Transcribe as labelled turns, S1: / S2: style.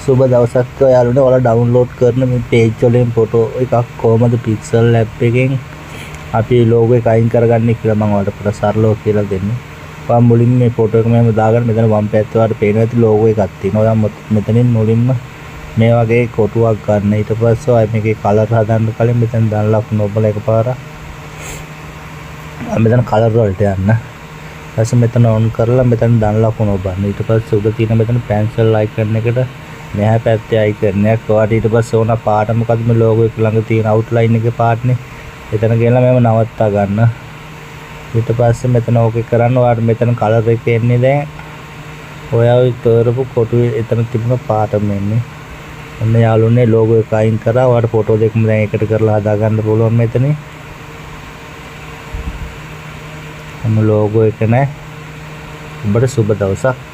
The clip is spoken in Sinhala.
S1: සුබ දවසක් යාළුවනේ. ඔයාලා ඩවුන්ලෝඩ් කරන මේ පේජ් වලින් ෆොටෝ එකක් කොහමද පික්සල් ඇප් එකෙන් අපි ලෝගෝ එක අයින් කරගන්නේ කියලා මම ඔයාලට පොඩ්ඩක් සරලව කියලා දෙන්නම්. ඔයා මුලින්ම මේ ෆොටෝ එක මෙහෙම දාගන්න. මෙතන වම් පැත්තේ ඔයාලට පේනවා ඇති ලෝගෝ එකක් තියෙනවා. ඔයා මෙතනින් මුලින්ම මේ වගේ කොටුවක් ගන්න. ඊට පස්සේ ඔයා මේකේ කලර් හදන්න කලින් මෙතන දාන ලකුණ ඔබලා එකපාරක් මෙතන කලර් වලට යන්න. ඊපස්සේ මෙතන ඔන් කරලා මෙතන දාන ලකුණ ඔබන්න. ඊට පස්සේ උඩ තියෙන මෙතන පැන්සල් අයිකන් එකට මෙහා පැත්තේ අයිකන් එකක් ඔයාලට ඊට පස්සේ ඕන පාට මොකද මේ ලෝගෝ එක ළඟ තියෙන අවුට්ලයින් එකේ පාටනේ. එතන ගෙනලා මම නවත්තා ගන්න. ඊට පස්සේ මෙතන ඕකේ කරන්න ඔයාලට මෙතන කලර් එක එන්නේ දැන් ඔයා ඔය කරපු කොටුවේ එතන තිබුණ පාටම එන්නේ. ඔන්න යාළුවනේ ලෝගෝ එක අයින් කරා. ඔයාලට ෆොටෝ දෙකම දැන් එකට කරලා හදා ගන්න පුළුවන් මෙතන. ඔන්න ලෝගෝ එක නෑ. ඔබට සුබ දවසක්.